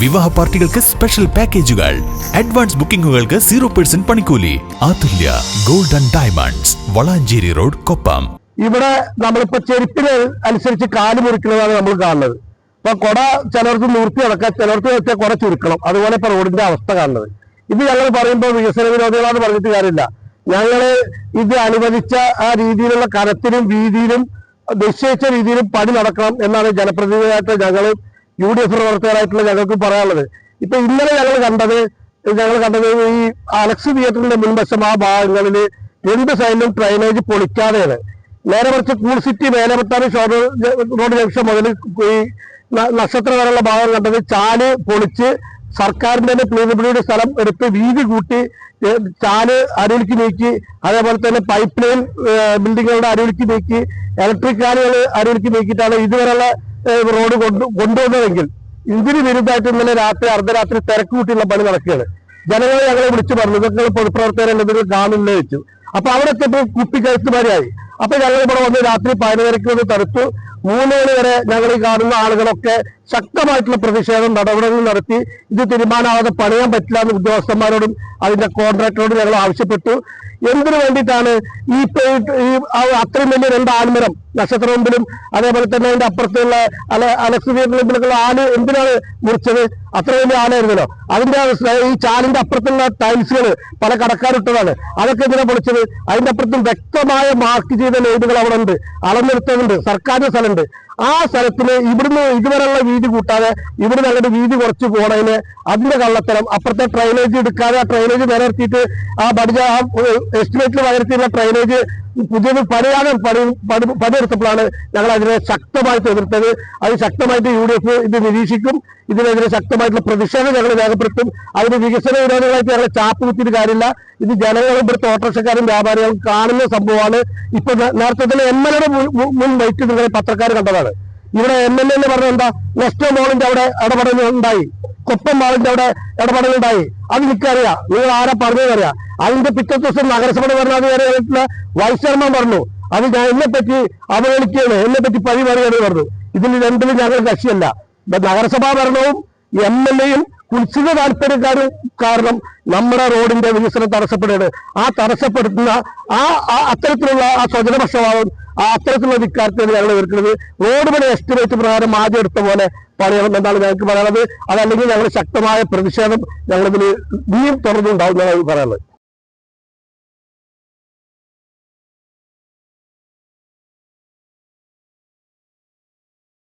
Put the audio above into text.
വിവാഹ പാർട്ടികൾക്ക് സ്പെഷ്യൽ പാക്കേജുകൾ, അഡ്വാൻസ് ബുക്കിംഗുകൾക്ക് 0% പണിക്കൂലി. Athulya gold and diamonds, Valanchery road, Koppam. ഇവിടെ നമ്മളിപ്പോ ചെരുപ്പിന് അനുസരിച്ച് കാല് മുറിക്കുന്നതാണ് നമ്മൾ കാണുന്നത്. ഇപ്പൊ കുട ചിലർക്ക് നിർത്തി നടക്കാം, ചിലർക്ക് വെച്ചാൽ കുട ചുരുക്കണം. അതുപോലെ ഇപ്പൊ റോഡിന്റെ അവസ്ഥ കാണുന്നത്. ഇത് ഞങ്ങൾ പറയുമ്പോൾ വികസന വിരോധികളാന്ന് പറഞ്ഞിട്ട് കാര്യമില്ല. ഞങ്ങള് ഇത് അനുവദിച്ച ആ രീതിയിലുള്ള കനത്തിലും വീതിയിലും നിശ്ചയിച്ച രീതിയിലും പണി നടക്കണം എന്നാണ് ജനപ്രതിനിധിയായിട്ട് ഞങ്ങള് UDF പ്രവർത്തകരായിട്ടുള്ള ഞങ്ങൾക്ക് പറയാനുള്ളത്. ഇപ്പൊ ഇന്നലെ ഞങ്ങൾ കണ്ടത് ഈ അലക്സ് തിയേറ്ററിന്റെ മുൻവശം ആ ഭാഗങ്ങളിൽ 2 സൈഡിലും ഡ്രൈനേജ് പൊളിക്കാതെയാണ്. നേരെ മറിച്ച് കൂൾ സിറ്റി വേലപെട്ടാൻ റോഡ് ജംഗ്ഷൻ മുതൽ ഈ നക്ഷത്ര വരെയുള്ള ഭാഗം കണ്ടത് ചാല് പൊളിച്ച് സർക്കാരിന്റെ തന്നെ PWD സ്ഥലം എടുത്ത് വീതി കൂട്ടി ചാല് അരുവിലേക്ക് നീക്കി, അതേപോലെ തന്നെ പൈപ്പ് ലൈൻ ബിൽഡിങ്ങുകളുടെ അരുവിലേക്ക് നീക്കി, ഇലക്ട്രിക് കാലുകൾ അരുവിലേക്ക് നീക്കിയിട്ടാണ് ഇതുവരെയുള്ള റോഡ് കൊണ്ടുവന്നതെങ്കിൽ ഇതിന് വിരുദ്ധമായിട്ട് ഇന്നലെ അർദ്ധരാത്രി തിരക്ക് കൂട്ടിയുള്ള പണി നടക്കുകയാണ്. ജനങ്ങളെ ഞങ്ങളെ വിളിച്ചു പറഞ്ഞു, ഇതൊക്കെ പൊതുപ്രവർത്തകരെ എന്തെങ്കിലും കാണില്ല വെച്ചു. അപ്പൊ അവിടെ എത്തിയപ്പോൾ കുട്ടിക്കഴുത്തുമാരിയായി. അപ്പൊ ഞങ്ങൾ ഇവിടെ വന്ന് രാത്രി 11:30 തടുത്തു. 3 മണി വരെ ഞങ്ങൾ ഈ കാണുന്ന ആളുകളൊക്കെ ശക്തമായിട്ടുള്ള പ്രതിഷേധം നടപടികൾ നടത്തി. ഇത് തീരുമാനമാകാതെ പണിയാൻ പറ്റില്ല എന്ന് ഉദ്യോഗസ്ഥന്മാരോടും അതിന്റെ കോൺട്രാക്ടറോടും ഞങ്ങൾ ആവശ്യപ്പെട്ടു. എന്തിനു വേണ്ടിയിട്ടാണ് ഈ അത്രയും വലിയ 2 ആൽമരം നക്ഷത്ര മുമ്പിലും അതേപോലെ തന്നെ അതിന്റെ അപ്പുറത്തുള്ള അലക്സ് മുമ്പിലൊക്കെയുള്ള ആല് എന്തിനാണ് മുറിച്ചത്? അത്ര വലിയ ആലായിരുന്നല്ലോ. അതിന്റെ ഈ ചാലിന്റെ അപ്പുറത്തുള്ള ടൈൽസുകൾ പല കടക്കാരിട്ടതാണ്. അതൊക്കെ എന്തിനാ പൊളിച്ചത്? അതിന്റെ അപ്പുറത്തും വ്യക്തമായ മാർക്ക് ചെയ്ത ലേബുകൾ അവിടെ ഉണ്ട്, അളന്നെടുത്തതുണ്ട്, സർക്കാരിന്റെ സ്ഥലമുണ്ട്. ആ സ്ഥലത്തിന് ഇവിടുന്ന് ഇതുവരെയുള്ള വീതി കൂട്ടാതെ ഇവിടുന്ന് അങ്ങോട്ട് വീതി കുറച്ച് പോണതിന് അതിന്റെ കള്ളത്തരം. അപ്പുറത്തെ ഡ്രൈനേജ് എടുക്കാതെ ആ ഡ്രൈനേജ് നിലനിർത്തിയിട്ട് ആ എസ്റ്റിമേറ്റിൽ പകർത്തിയുള്ള ഡ്രൈനേജ് പുതിയത് പണിയെടുത്തപ്പോഴാണ് ഞങ്ങൾ അതിനെ ശക്തമായിട്ട് എതിർത്തത്. അത് ശക്തമായിട്ട് UDF ഇത് നിരീക്ഷിക്കും. ഇതിനെതിരെ ശക്തമായിട്ടുള്ള പ്രതിഷേധം ഞങ്ങൾ രേഖപ്പെടുത്തും. അതിന് വികസന വിരോധികളായിട്ട് ഞങ്ങൾ ചാപ്പ് കുത്തിയിട്ട് കാര്യമില്ല. ഇത് ജനങ്ങളും ഇവിടുത്തെ ഓട്ടോറിക്ഷക്കാരും വ്യാപാരികളും കാണുന്ന സംഭവമാണ്. ഇപ്പൊ നേരത്തെ തന്നെ MLA മുൻ വൈറ്റ് നിങ്ങൾ പത്രക്കാർ കണ്ടതാണ്. ഇവിടെ MLA എന്ന് പറഞ്ഞത് എന്താ? നെസ്റ്റോ മോളിന്റെ അവിടെ ഇടപെടലുണ്ടായി, കൊപ്പം മാളിന്റെ അവിടെ ഇടപെടലുണ്ടായി. അത് എനിക്കറിയാം, നിങ്ങൾ ആരാ പറഞ്ഞതറിയാം. അതിന്റെ പിറ്റത്തെ ദിവസം നഗരസഭ ഭരണാധികാരിയായിട്ടുള്ള വൈസ് ചെയർമാൻ പറഞ്ഞു, അത് ഞാൻ എന്നെപ്പറ്റി അവഹേളിക്കുകയാണ്, എന്നെപ്പറ്റി പഴി പറയുകയാണ് പറഞ്ഞു. ഇതിൽ രണ്ടിലും ഞങ്ങൾ കക്ഷിയല്ല. നഗരസഭാ ഭരണവും MLA-യും കുൽസിത താല്പര്യക്കാരും കാരണം നമ്മുടെ റോഡിന്റെ വികസനം തടസ്സപ്പെടുകയാണ്. ആ തടസ്സപ്പെടുത്തുന്ന അത്തരത്തിലുള്ള ആ സ്വജനപക്ഷപാതം, അത്തരത്തിലുള്ള ധിക്കാരത്തെയാണ് ഞങ്ങൾ എതിർക്കുന്നത്. റോഡ് പണി എസ്റ്റിമേറ്റ് പ്രകാരം ആദ്യം എടുത്ത പോലെ പണിയണം എന്നാണ് ഞങ്ങൾക്ക് പറയാനുള്ളത്. അതല്ലെങ്കിൽ ഞങ്ങൾ ശക്തമായ പ്രതിഷേധം ഞങ്ങളിതിൽ ഇനിയും തുടർന്നുണ്ടാവും എന്നാണ് പറയാനുള്ളത്.